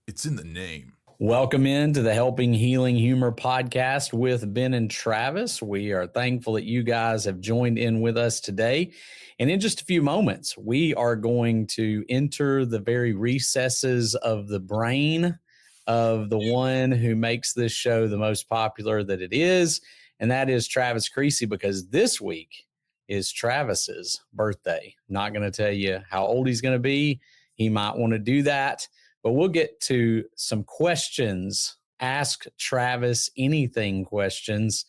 It's in the name. Welcome into the Helping Healing Humor podcast with Ben and Travis. We are thankful that you guys have joined in with us today. And in just a few moments, we are going to enter the very recesses of the brain of the one who makes this show the most popular that it is. And that is Travis Creasy, because this week is Travis's birthday. Not going to tell you how old he's going to be. He might want to do that. But we'll get to some questions, Ask Travis Anything questions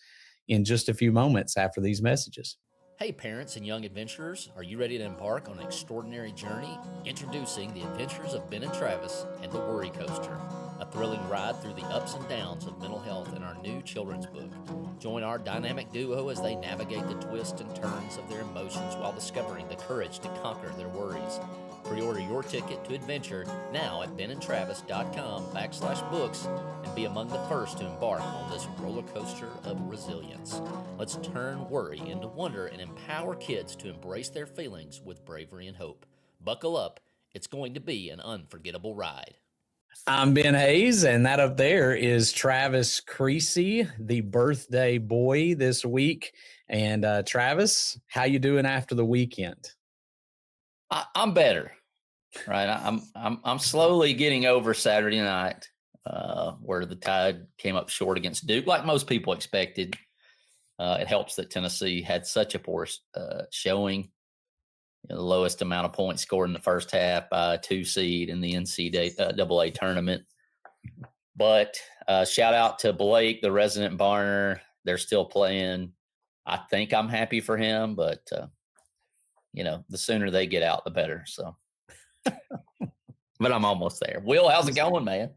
in just a few moments after these messages. Hey parents and young adventurers, are you ready to embark on an extraordinary journey? Introducing the adventures of Ben and Travis and the Worry Coaster, a thrilling ride through the ups and downs of mental health in our new children's book. Join our dynamic duo as they navigate the twists and turns of their emotions while discovering the courage to conquer their worries. Pre-order your ticket to adventure now at benandtravis.com/books and be among the first to embark on this roller coaster of resilience. Let's turn worry into wonder and empower kids to embrace their feelings with bravery and hope. Buckle up. It's going to be an unforgettable ride. I'm Ben Hayes, and that up there is Travis Creasy, the birthday boy this week. And Travis, how you doing after the weekend? I'm better, right? I'm slowly getting over Saturday night, where the Tide came up short against Duke, like most people expected. It helps that Tennessee had such a poor showing. The lowest amount of points scored in the first half by a 2 seed in the NCAA tournament. But shout out to Blake, the resident Barner. They're still playing. I think I'm happy for him, but the sooner they get out, the better. So, but I'm almost there. Will, how's it going, man?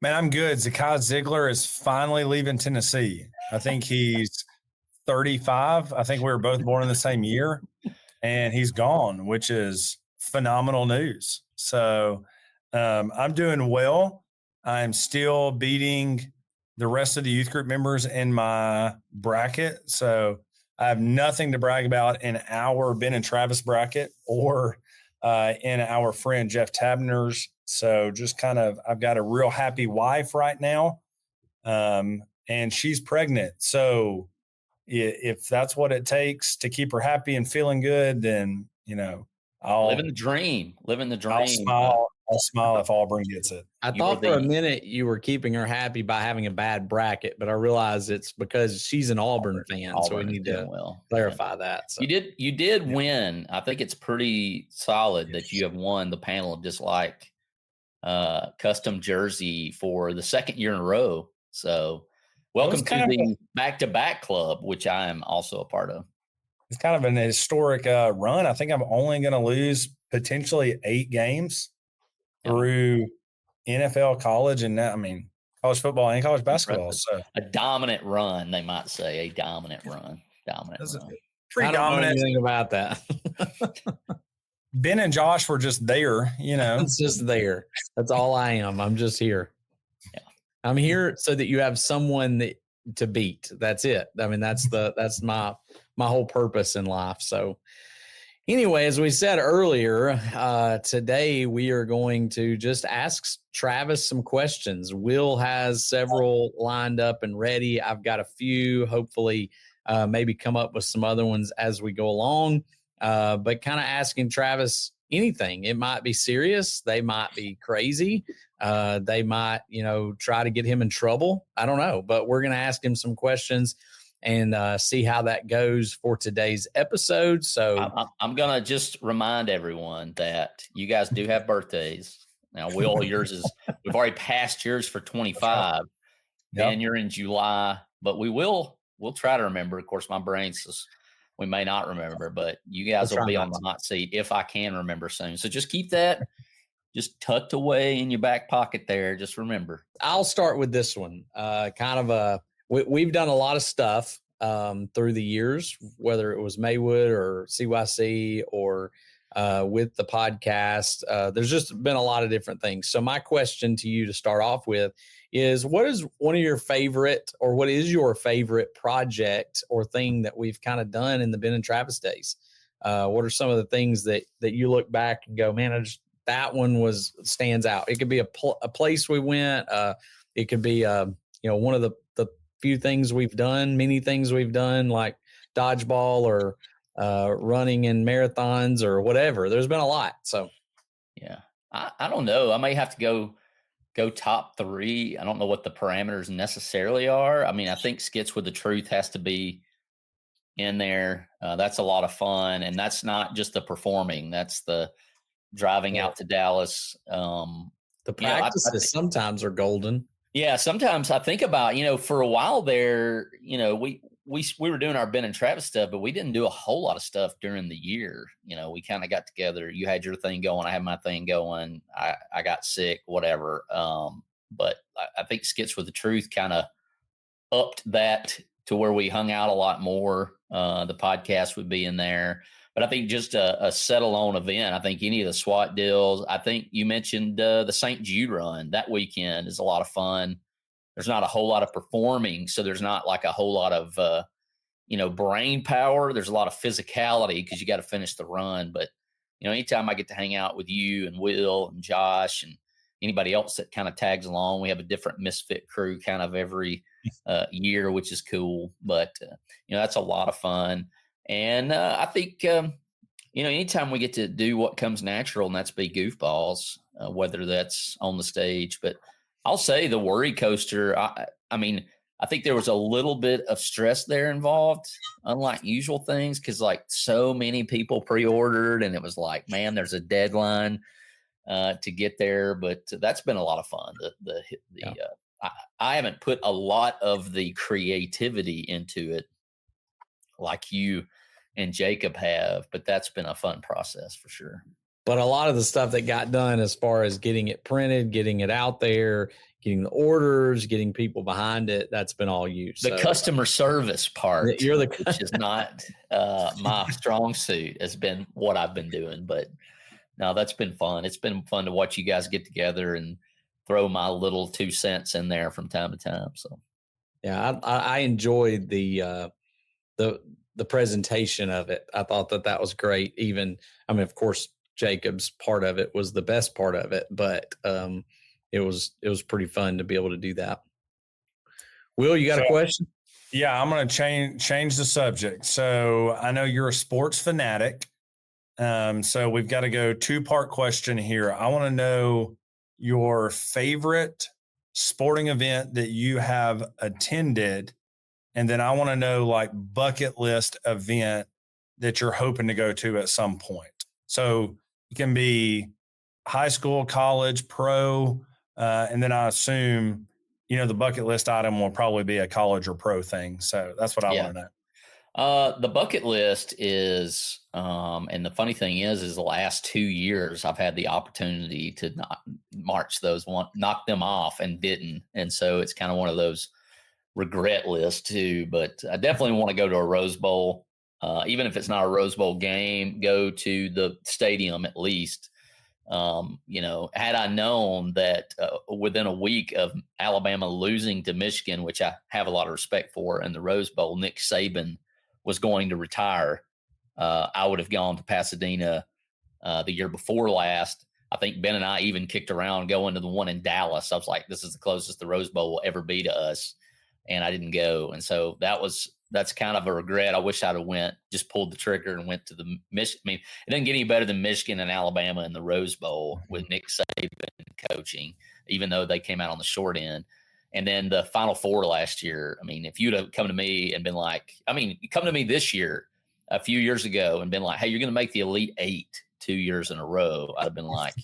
Man, I'm good. Zakai Ziegler is finally leaving Tennessee. I think he's 35. I think we were both born in the same year, and he's gone, which is phenomenal news. So I'm doing well. I'm still beating the rest of the youth group members in my bracket. So I have nothing to brag about in our Ben and Travis bracket or in our friend Jeff Tabner's. So just I've got a real happy wife right now, and she's pregnant. So if that's what it takes to keep her happy and feeling good, then, I'll living the dream. I'll smile if Auburn gets it. I thought for a minute you were keeping her happy by having a bad bracket, but I realize it's because she's an Auburn fan. So we need to clarify that. So. You did win. I think it's pretty solid that you have won the Panel of Dislike custom jersey for the second year in a row. So welcome to the back-to-back club, which I am also a part of. It's kind of an historic run. I think I'm only going to lose potentially 8 games through NFL, college, and college football and college basketball. So a dominant run, they might say, a dominant run. Pretty dominant. Anything about that? Ben and Josh were just there, It's just there. That's all I am. I'm just here. Yeah. I'm here so that you have someone to beat. That's it. That's my whole purpose in life. So anyway, as we said earlier, today we are going to just ask Travis some questions. Will has several lined up and ready. I've got a few, hopefully maybe come up with some other ones as we go along. But kind of asking Travis anything. It might be serious. They might be crazy. They might, try to get him in trouble. I don't know. But we're going to ask him some questions and see how that goes for today's episode. So I'm going to just remind everyone that you guys do have birthdays. Now, Will, we've already passed yours for 25. Yep. And you're in July. But we'll try to remember. Of course, my brain says we may not remember, but you guys will be on the hot seat if I can remember soon. So just keep that just tucked away in your back pocket there. Just remember. I'll start with this one. We've done a lot of stuff through the years, whether it was Maywood or CYC or with the podcast. There's just been a lot of different things. So my question to you to start off with is, what is one of your favorite, or what is your favorite project or thing that we've kind of done in the Ben and Travis days? What are some of the things that you look back and go, man, that one stands out. It could be a place we went. It could be one of the few things we've done, many things we've done, like dodgeball or running in marathons or whatever. There's been a lot. So yeah, I don't know. I may have to go top 3. I don't know what the parameters necessarily are. I mean, I think Skits with the Truth has to be in there. That's a lot of fun, and that's not just the performing. That's the driving out to Dallas. The practices sometimes are golden. Yeah, sometimes I think about, for a while there, we were doing our Ben and Travis stuff, but we didn't do a whole lot of stuff during the year. We kind of got together. You had your thing going, I had my thing going. I got sick, whatever. But I think Skits with the Truth kind of upped that to where we hung out a lot more. The podcast would be in there. But I think just a set-alone event. I think any of the SWAT deals. I think you mentioned the St. Jude run that weekend is a lot of fun. There's not a whole lot of performing, so there's not like a whole lot of brain power. There's a lot of physicality because you got to finish the run. But anytime I get to hang out with you and Will and Josh and anybody else that kind of tags along, we have a different misfit crew kind of every year, which is cool. But that's a lot of fun. And I think, anytime we get to do what comes natural, and that's be goofballs, whether that's on the stage. But I'll say the Worry Coaster, I mean, I think there was a little bit of stress there involved, unlike usual things, because like so many people pre-ordered, and it was like, man, there's a deadline to get there. But that's been a lot of fun. I haven't put a lot of the creativity into it like you and Jacob have, but that's been a fun process for sure. But a lot of the stuff that got done as far as getting it printed, getting it out there, getting the orders, getting people behind it, that's been all you. The customer service part, which is not my strong suit, has been what I've been doing. But no, that's been fun. It's been fun to watch you guys get together and throw my little 2 cents in there from time to time. So yeah, I enjoyed the presentation of it. I thought that was great. Even, I mean, of course, Jacob's part of it was the best part of it, but it was pretty fun to be able to do that. Will, you got a question? Yeah, I'm going to change the subject. So I know you're a sports fanatic. So we've got to go 2-part question here. I want to know your favorite sporting event that you have attended. And then I want to know like bucket list event that you're hoping to go to at some point. So it can be high school, college, pro, and then I assume, the bucket list item will probably be a college or pro thing. So that's what I want to know. The bucket list is, and the funny thing is the last 2 years I've had the opportunity to knock them off and didn't. And so it's kind of one of those regret lists too, but I definitely want to go to a Rose Bowl. Even if it's not a Rose Bowl game, go to the stadium at least. Had I known that within a week of Alabama losing to Michigan, which I have a lot of respect for, and the Rose Bowl, Nick Saban was going to retire, I would have gone to Pasadena the year before last. I think Ben and I even kicked around going to the one in Dallas. I was like, this is the closest the Rose Bowl will ever be to us. And I didn't go. And so that's kind of a regret. I wish I'd have just pulled the trigger and went to the Michigan. I mean, it doesn't get any better than Michigan and Alabama in the Rose Bowl with Nick Saban coaching, even though they came out on the short end. And then the Final Four last year. I mean, if you'd have come to me and been like, you come to me this year, a few years ago, and been like, hey, you're going to make the Elite Eight 2 years in a row, I'd have been like,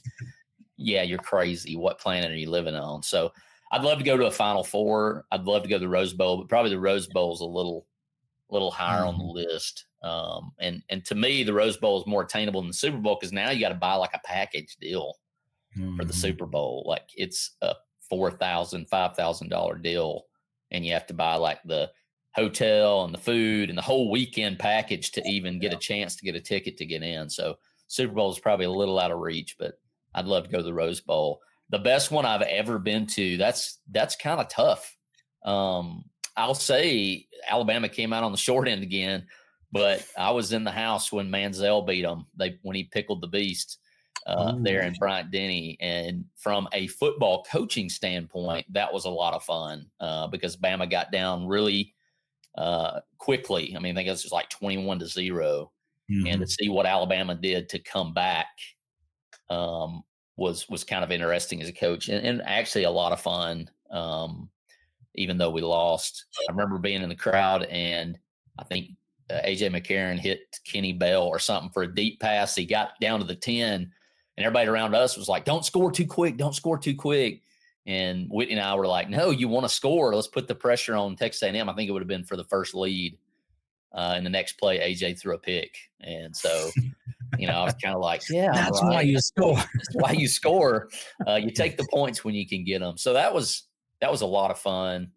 yeah, you're crazy. What planet are you living on? So I'd love to go to a Final Four. I'd love to go to the Rose Bowl, but probably the Rose Bowl is a little higher on the list. And to me, the Rose Bowl is more attainable than the Super Bowl because now you got to buy like a package deal for the Super Bowl. Like it's a $4,000, $5,000 deal, and you have to buy like the hotel and the food and the whole weekend package to even get a chance to get a ticket to get in. So Super Bowl is probably a little out of reach, but I'd love to go to the Rose Bowl. The best one I've ever been to, that's kind of tough. I'll say Alabama came out on the short end again, but I was in the house when Manziel beat them. When he pickled the beast there in Bryant-Denny. And from a football coaching standpoint, that was a lot of fun because Bama got down really quickly. I mean, I think it was just like 21-0. And to see what Alabama did to come back was kind of interesting as a coach, and actually a lot of fun. Even though we lost, I remember being in the crowd, and I think AJ McCarron hit Kenny Bell or something for a deep pass. He got down to the 10, and everybody around us was like, "Don't score too quick! Don't score too quick!" And Whitney and I were like, "No, you want to score? Let's put the pressure on Texas A&M." I think it would have been for the first lead. In the next play, AJ threw a pick, and so I was kind of like, "Yeah, that's right. why you score. That's why you score. You take the points when you can get them." So that was a lot of fun.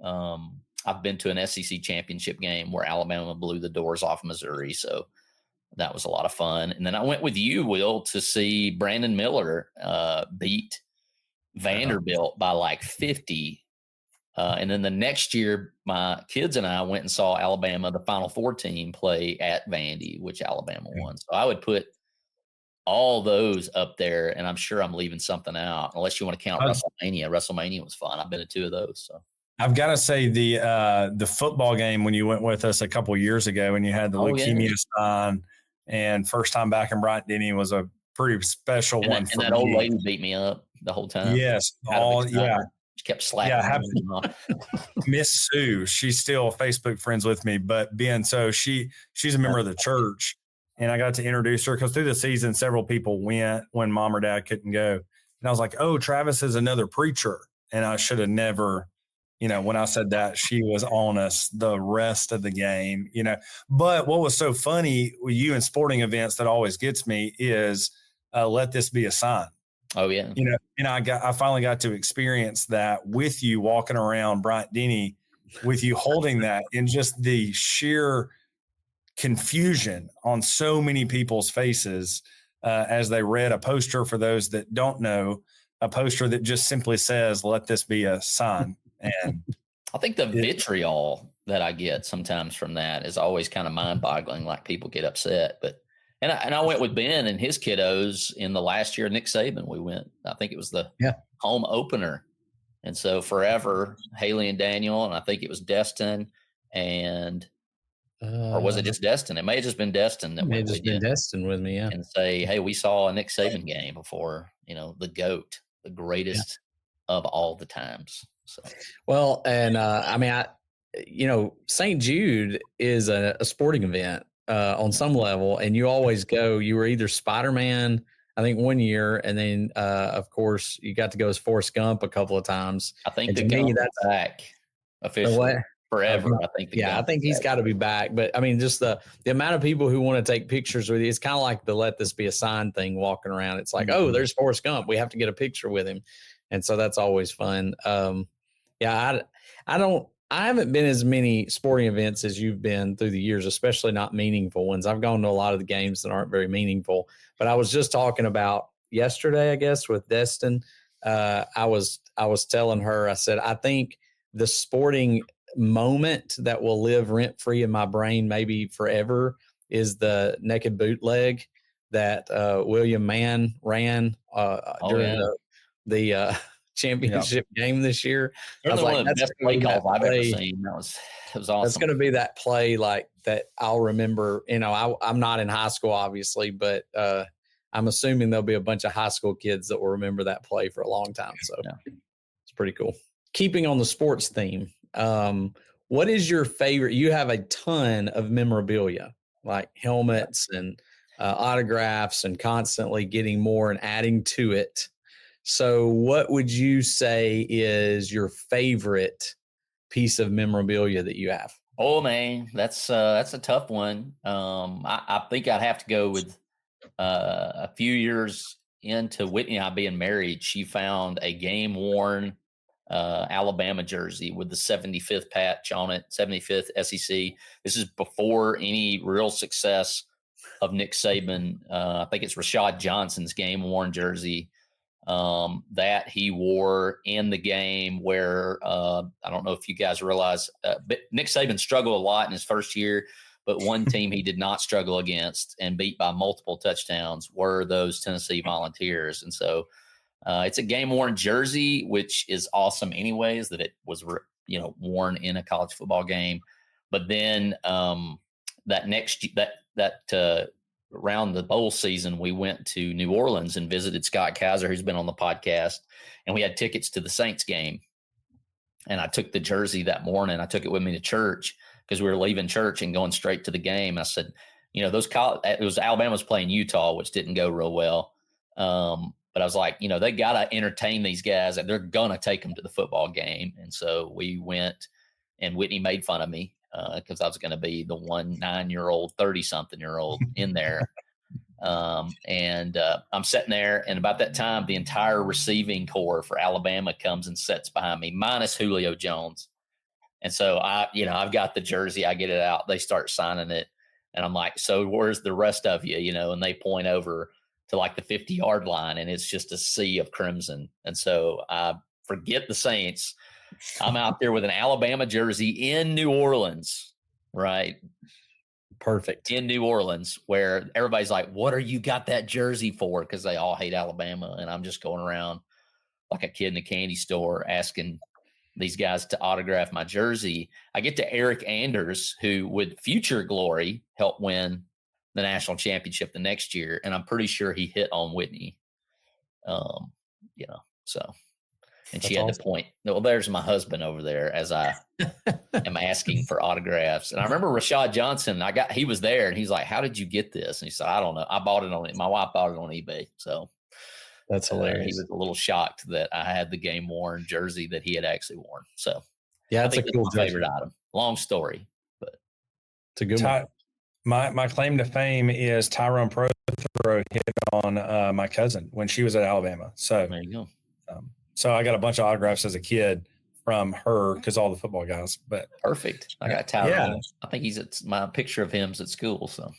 I've been to an SEC championship game where Alabama blew the doors off Missouri, so that was a lot of fun. And then I went with you, Will, to see Brandon Miller beat Vanderbilt by like 50. And then the next year, my kids and I went and saw Alabama, the Final Four team, play at Vandy, which Alabama won. So I would put all those up there, and I'm sure I'm leaving something out, unless you want to count WrestleMania. WrestleMania was fun. I've been to 2 of those. So I've got to say the football game when you went with us a couple of years ago and you had the leukemia sign, and first time back in Bryant-Denny was a pretty special one for me. And that old lady beat me up the whole time. Yes, She kept slapping me. Miss Sue, she's still Facebook friends with me, but she's a member of the church, and I got to introduce her because through the season, several people went when mom or dad couldn't go. And I was like, "Oh, Travis is another preacher." And I should have never, when I said that, she was on us the rest of the game, But what was so funny with you in sporting events that always gets me is let this be a sign. Oh yeah. And I finally got to experience that with you walking around Bryant-Denny, with you holding that, and just the sheer confusion on so many people's faces as they read a poster. For those that don't know, a poster that just simply says, "Let this be a sign." And I think the vitriol that I get sometimes from that is always kind of mind-boggling. Like people get upset, but. And I went with Ben and his kiddos in the last year. Nick Saban, we went. I think it was the home opener, and so forever Haley and Daniel, and I think it was Destin, and or was it just Destin? It may have just been Destin that went with you. Destin with me, yeah. And say, "Hey, we saw a Nick Saban game before. The GOAT, the greatest of all the times." So well, and St. Jude is a sporting event. On some level, and you always go. You were either Spider-Man, I think, one year, and then of course you got to go as Forrest Gump a couple of times. I think that's back officially forever. I think he's got to be back. But I mean, just the amount of people who want to take pictures with you. It's kind of like the "Let This Be a Sign" thing walking around. It's like, oh, there's Forrest Gump. We have to get a picture with him, and so that's always fun. I haven't been as many sporting events as you've been through the years, especially not meaningful ones. I've gone to a lot of the games that aren't very meaningful, but I was just talking about yesterday, I guess, with Destin. I was telling her, I said, I think the sporting moment that will live rent free in my brain, maybe forever, is the naked bootleg that William Mann ran during the championship game this year. I was like, that's best play calls I've ever seen. It was awesome. That's going to be that play like that I'll remember. I'm not in high school, obviously, but I'm assuming there'll be a bunch of high school kids that will remember that play for a long time. So it's pretty cool. Keeping on the sports theme, what is your favorite? You have a ton of memorabilia, like helmets and autographs, and constantly getting more and adding to it. So what would you say is your favorite piece of memorabilia that you have? Oh man, that's a tough one. I think I'd have to go with a few years into Whitney and I being married. She found a game worn Alabama jersey with the 75th patch on it, 75th SEC. This is before any real success of Nick Saban. I think it's Rashad Johnson's game worn jersey. That he wore in the game where I don't know if you guys realize, but Nick Saban struggled a lot in his first year, but one team he did not struggle against and beat by multiple touchdowns were those Tennessee Volunteers. And so it's a game-worn jersey, which is awesome anyways, that it was, worn in a college football game. But then around the bowl season, we went to New Orleans and visited Scott Kaiser, who's been on the podcast, and we had tickets to the Saints game. And I took the jersey that morning. I took it with me to church because we were leaving church and going straight to the game. I said, it was Alabama's playing Utah, which didn't go real well. But I was like, they got to entertain these guys and they're going to take them to the football game. And so we went, and Whitney made fun of me because I was going to be the 9-year-old, 30-something-year-old in there. And I'm sitting there, and about that time, the entire receiving corps for Alabama comes and sits behind me, minus Julio Jones. And so I've got the jersey, I get it out, they start signing it, and I'm like, so where's the rest of you? And they point over to like the 50-yard line, and it's just a sea of crimson. And so I forget the Saints. I'm out there with an Alabama jersey in New Orleans, right? Perfect. In New Orleans, where everybody's like, what are you got that jersey for? Because they all hate Alabama. And I'm just going around like a kid in a candy store asking these guys to autograph my jersey. I get to Eric Anders, who with future glory helped win the national championship the next year. And I'm pretty sure he hit on Whitney. So. And she had to point, well, there's my husband over there as I am asking for autographs. And I remember Rashad Johnson, he was there, and he's like, how did you get this? And he said, I don't know. I bought it on it. My wife bought it on eBay. So that's hilarious. He was a little shocked that I had the game worn jersey that he had actually worn. So yeah, that's a cool favorite item. Long story, but it's a good one. My claim to fame is Tyrone Prothro hit on my cousin when she was at Alabama. So there you go. So I got a bunch of autographs as a kid from her because all the football guys. But perfect. I got Tyrone. Yeah. I think my picture of him's at school. So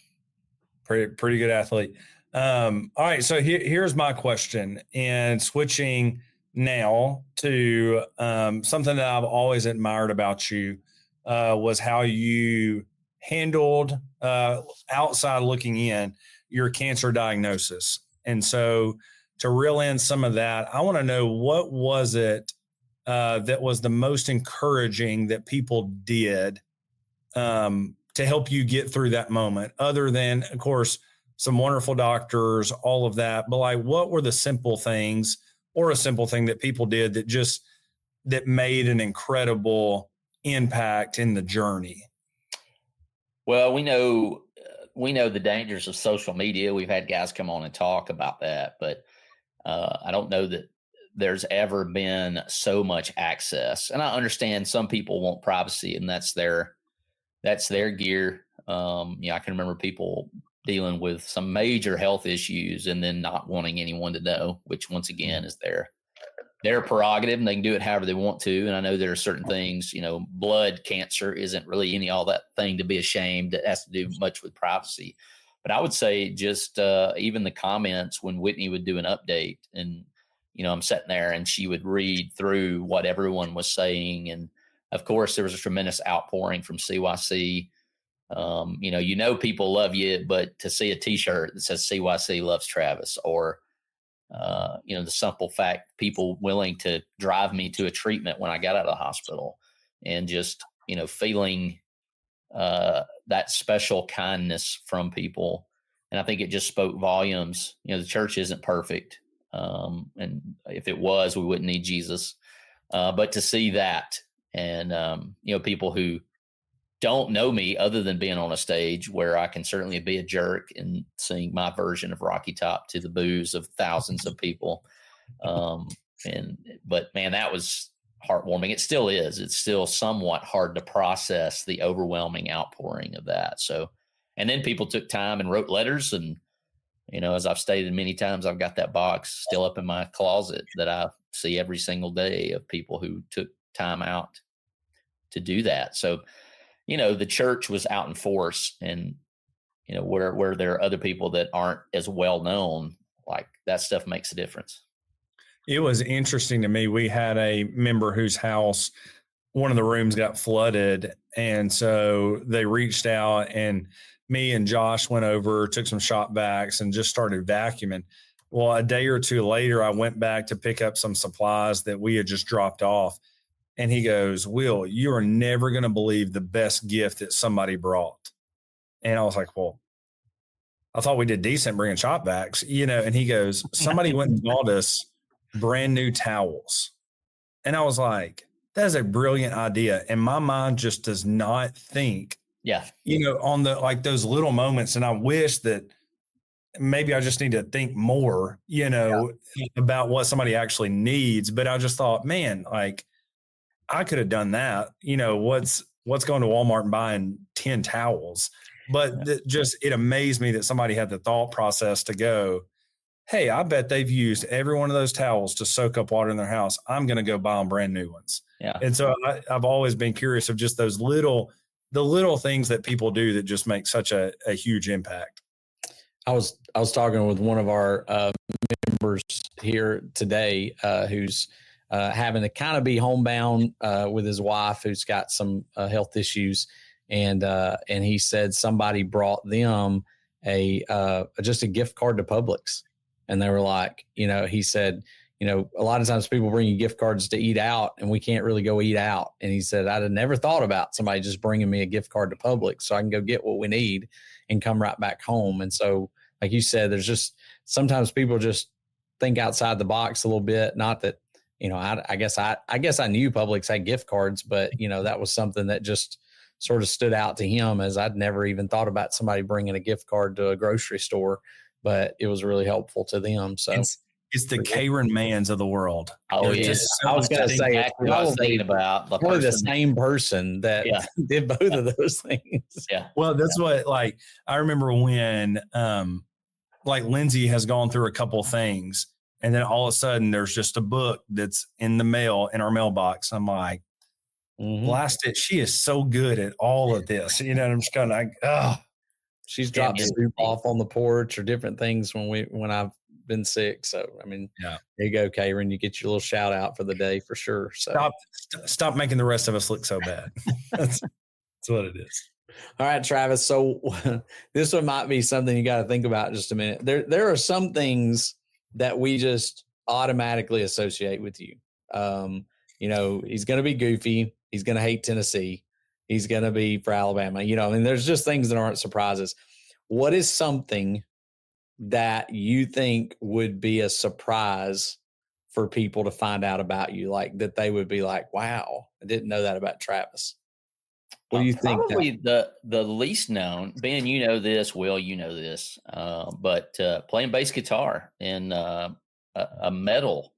pretty good athlete. All right. So here's my question, and switching now to something that I've always admired about you was how you handled outside looking in your cancer diagnosis. And so to reel in some of that, I want to know, what was it that was the most encouraging that people did to help you get through that moment, other than, of course, some wonderful doctors, all of that. But like, what were the simple things, or a simple thing that people did that made an incredible impact in the journey? Well, we know the dangers of social media. We've had guys come on and talk about that, but I don't know that there's ever been so much access. And I understand some people want privacy, and that's their gear. I can remember people dealing with some major health issues and then not wanting anyone to know, which once again is their prerogative, and they can do it however they want to. And I know there are certain things, blood cancer isn't really all that thing to be ashamed. It has to do much with privacy. But I would say just even the comments when Whitney would do an update, and, I'm sitting there and she would read through what everyone was saying. And of course, there was a tremendous outpouring from CYC. People love you, but to see a T-shirt that says CYC loves Travis, or, the simple fact, people willing to drive me to a treatment when I got out of the hospital, and just, feeling that special kindness from people. And I think it just spoke volumes. The church isn't perfect. And if it was, we wouldn't need Jesus. But to see that, and, people who don't know me other than being on a stage where I can certainly be a jerk and sing my version of Rocky Top to the boos of thousands of people. But man, that was heartwarming. It still is. It's still somewhat hard to process the overwhelming outpouring of that. So, and then people took time and wrote letters. And, as I've stated many times, I've got that box still up in my closet that I see every single day of people who took time out to do that. So, the church was out in force, and, where there are other people that aren't as well known, like that stuff makes a difference. It was interesting to me. We had a member whose house one of the rooms got flooded. And so they reached out, and me and Josh went over, took some shop vacs, and just started vacuuming. Well, a day or two later, I went back to pick up some supplies that we had just dropped off. And he goes, Will, you are never going to believe the best gift that somebody brought. And I was like, well, I thought we did decent bringing shop vacs, and he goes, somebody went and bought us brand new towels. And I was like, that is a brilliant idea. And my mind just does not think, on the, like those little moments. And I wish that maybe I just need to think more, about what somebody actually needs. But I just thought, man, like I could have done that. What's going to Walmart and buying 10 towels? But it amazed me that somebody had the thought process to go, hey, I bet they've used every one of those towels to soak up water in their house. I'm going to go buy them brand new ones. Yeah. And so I've always been curious of just the little things that people do that just make such a huge impact. I was talking with one of our members here today who's having to kind of be homebound with his wife who's got some health issues. And he said somebody brought them just a gift card to Publix. And they were like, he said, a lot of times people bring you gift cards to eat out and we can't really go eat out. And he said, I'd have never thought about somebody just bringing me a gift card to Publix so I can go get what we need and come right back home. And so, like you said, there's just sometimes people just think outside the box a little bit. Not that, I guess I knew Publix had gift cards, but that was something that just sort of stood out to him, as I'd never even thought about somebody bringing a gift card to a grocery store, but it was really helpful to them. So it's the Karen Mans of the world. Oh, yeah. I was going to say exactly what I was thinking about. Probably the same person that did both of those things. Yeah. Well, that's what, like, I remember when, like Lindsay has gone through a couple things, and then all of a sudden there's just a book that's in the mail in our mailbox. I'm like, blast it. She is so good at all of this. I'm just kind of like, oh. She's dropped soup off on the porch or different things when I've been sick. So, there you go, Karen. You get your little shout out for the day for sure. So stop making the rest of us look so bad. That's what it is. All right, Travis. So this one might be something you got to think about in just a minute. There are some things that we just automatically associate with you. He's going to be goofy. He's going to hate Tennessee. He's going to be for Alabama. There's just things that aren't surprises. What is something that you think would be a surprise for people to find out about you? Like that they would be like, wow, I didn't know that about Travis. What do you think? Probably the least known, Ben, this, Will, this, but playing bass guitar in a metal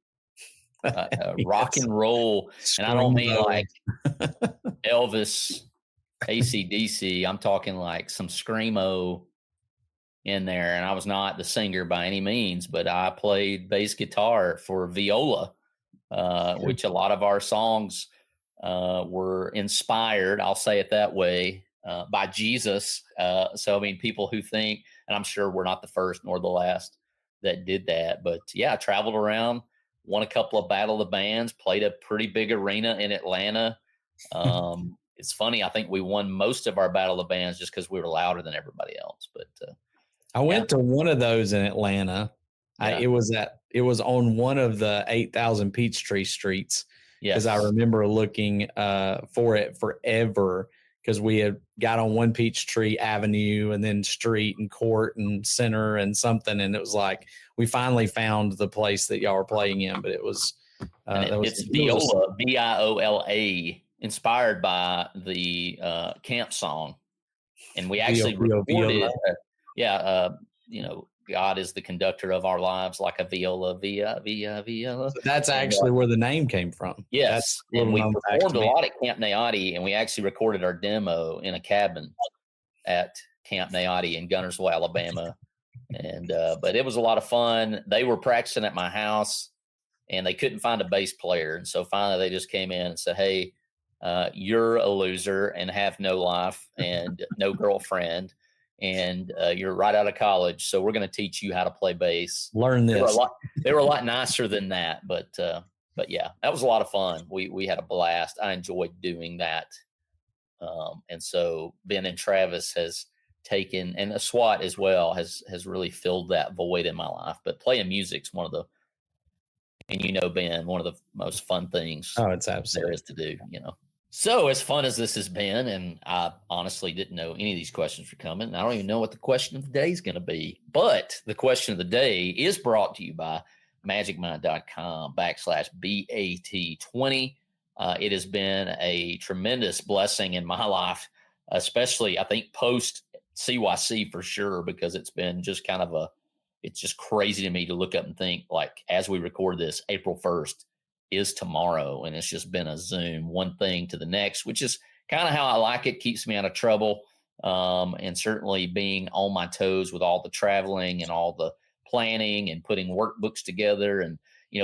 rock and roll. And I don't mean like Elvis, AC/DC. I'm talking like some screamo in there. And I was not the singer by any means, but I played bass guitar for viola, which a lot of our songs were inspired, I'll say it that way, by Jesus. So, people who think, and I'm sure we're not the first nor the last that did that, but I traveled around, won a couple of Battle of the Bands, played a pretty big arena in Atlanta. It's funny. I think we won most of our Battle of the Bands just because we were louder than everybody else. But I went to one of those in Atlanta. It was on one of the 8,000 Peachtree streets. Because I remember looking for it forever, because we had got on one Peachtree Avenue and then street and court and center and something. And it was like, we finally found the place that y'all were playing in, but it was, it's viola, Viola, inspired by the camp song. And we actually recorded, God is the conductor of our lives like a viola, viola. So that's actually where the name came from. Yes. And we performed a lot at Camp Naotti, and we actually recorded our demo in a cabin at Camp Naotti in Gunnersville, Alabama. And but it was a lot of fun. They were practicing at my house, and they couldn't find a bass player. And so finally they just came in and said, hey, you're a loser and have no life and no girlfriend. And you're right out of college, so we're going to teach you how to play bass. Learn this. They were a lot nicer than that, but But yeah, that was a lot of fun. We had a blast. I enjoyed doing that. And so Ben and Travis has taken, and a SWAT as well has really filled that void in my life. But playing music's one of the, and Ben, one of the most fun things Oh, it's there absolutely. is to do, So as fun as this has been, and I honestly didn't know any of these questions were coming, and I don't even know what the question of the day is going to be. But the question of the day is brought to you by magicmind.com/BAT20. It has been a tremendous blessing in my life, especially I think post CYC for sure, because it's been just kind of it's just crazy to me to look up and think, like, as we record this, April 1st is tomorrow. And it's just been a Zoom, one thing to the next, which is kind of how I like it. Keeps me out of trouble. And certainly being on my toes with all the traveling and all the planning and putting workbooks together. And,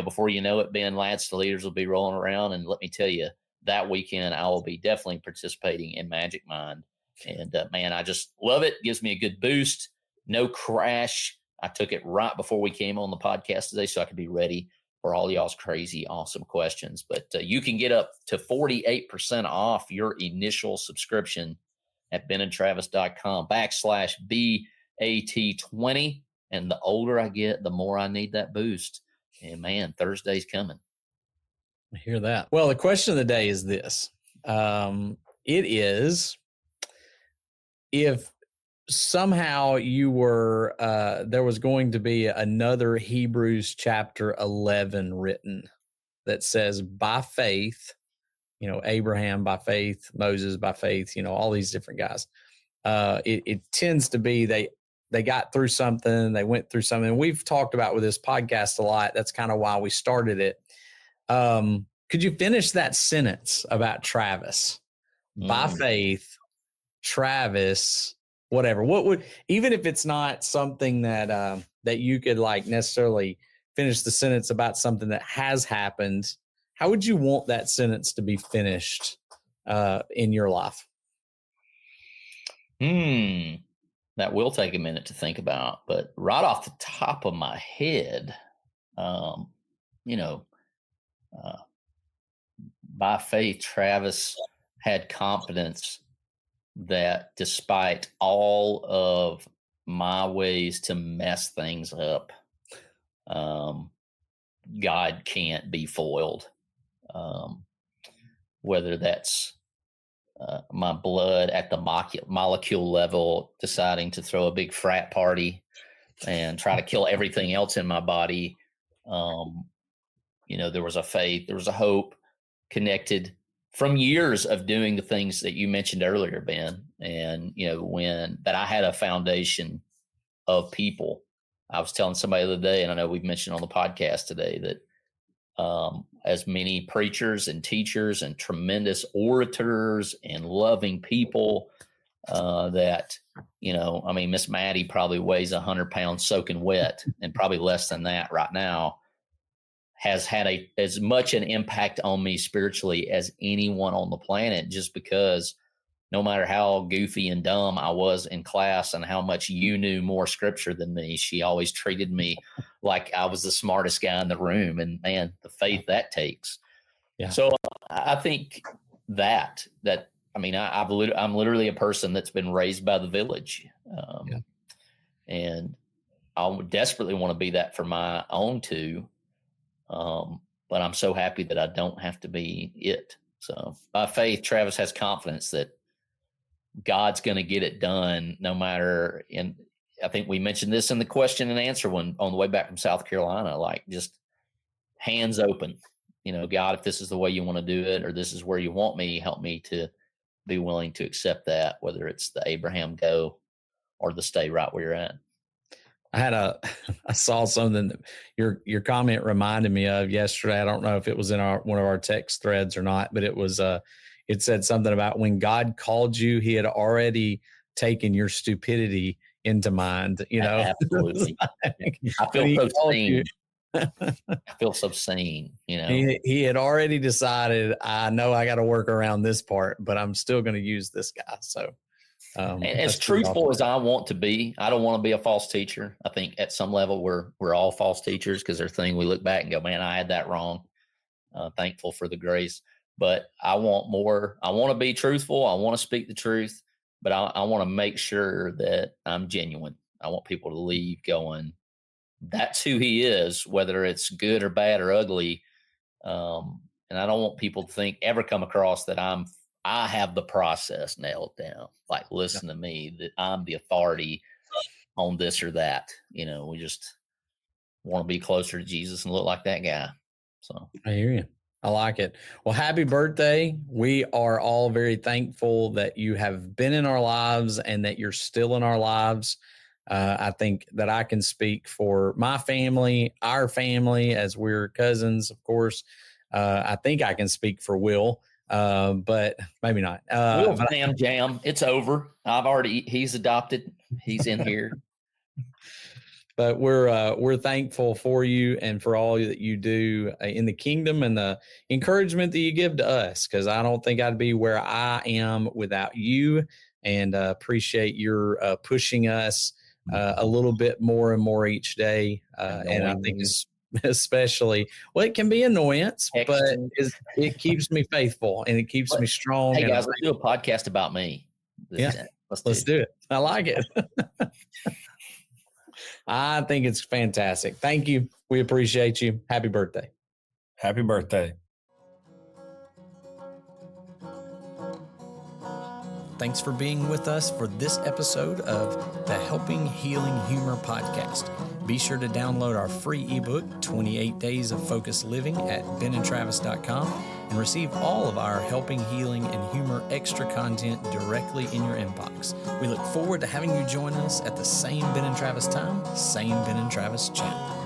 before you know it, Ben, Lads to Leaders will be rolling around. And let me tell you, that weekend, I will be definitely participating in Magic Mind. And man, I just love it. Gives me a good boost. No crash. I took it right before we came on the podcast today so I could be ready for all y'all's crazy, awesome questions. But you can get up to 48% off your initial subscription at benandtravis.com/BAT20. And the older I get, the more I need that boost. And man, Thursday's coming. I hear that. Well, the question of the day is this. It is, if somehow you were, there was going to be another Hebrews chapter 11 written that says, by faith, Abraham by faith, Moses by faith, all these different guys. It tends to be they got through something, they went through something. And we've talked about with this podcast a lot. That's kind of why we started it. Could you finish that sentence about Travis? By faith, Travis, whatever. What would, even if it's not something that that you could like necessarily finish the sentence about something that has happened, how would you want that sentence to be finished in your life? That will take a minute to think about, but right off the top of my head, by faith, Travis had confidence that despite all of my ways to mess things up, God can't be foiled. Whether that's my blood at the molecule level, deciding to throw a big frat party and try to kill everything else in my body. There was a faith, there was a hope connected from years of doing the things that you mentioned earlier, Ben. And, that I had a foundation of people. I was telling somebody the other day, and I know we've mentioned on the podcast today, that as many preachers and teachers and tremendous orators and loving people that, Miss Maddie probably weighs 100 pounds soaking wet, and probably less than that right now, has had as much an impact on me spiritually as anyone on the planet, just because no matter how goofy and dumb I was in class and how much you knew more scripture than me, she always treated me like I was the smartest guy in the room. And man, the faith that takes. Yeah. So I think I'm literally a person that's been raised by the village. And I desperately want to be that for my own two. But I'm so happy that I don't have to be it. So by faith, Travis has confidence that God's going to get it done no matter. And I think we mentioned this in the question and answer one on the way back from South Carolina, like just hands open, God, if this is the way you want to do it, or this is where you want me, help me to be willing to accept that, whether it's the Abraham go or the stay right where you're at. I saw something that your comment reminded me of yesterday. I don't know if it was in one of our text threads or not, but it said something about when God called you, he had already taken your stupidity into mind, Absolutely. I feel so seen. I feel so seen, He had already decided, I know I got to work around this part, but I'm still going to use this guy. So as truthful as I want to be, I don't want to be a false teacher. I think at some level we're all false teachers, because there's things we look back and go, man, I had that wrong. thankful for the grace. But I want more. I want to be truthful. I want to speak the truth, but I want to make sure that I'm genuine. I want people to leave going, that's who he is, whether it's good or bad or ugly. And I don't want people to ever come across that I have the process nailed down. Like, listen to me, that I'm the authority on this or that. We just want to be closer to Jesus and look like that guy. So I hear you. I like it. Well, happy birthday. We are all very thankful that you have been in our lives and that you're still in our lives. I think that I can speak for my family, our family, as we're cousins, of course. I think I can speak for Will, but maybe not. Will's jam. It's over. He's adopted. He's in here. But we're thankful for you and for all that you do in the kingdom and the encouragement that you give to us, because I don't think I'd be where I am without you, and appreciate your pushing us a little bit more and more each day. And I think especially, well, it can be annoyance, but it keeps me faithful and it keeps me strong. Hey guys, let's do a podcast about me. Yeah, let's do it. I like it. I think it's fantastic. Thank you. We appreciate you. Happy birthday. Happy birthday. Thanks for being with us for this episode of the Helping Healing Humor podcast. Be sure to download our free ebook, 28 Days of Focused Living, at benandtravis.com and receive all of our Helping Healing and Humor extra content directly in your inbox. We look forward to having you join us at the same Ben and Travis time, same Ben and Travis channel.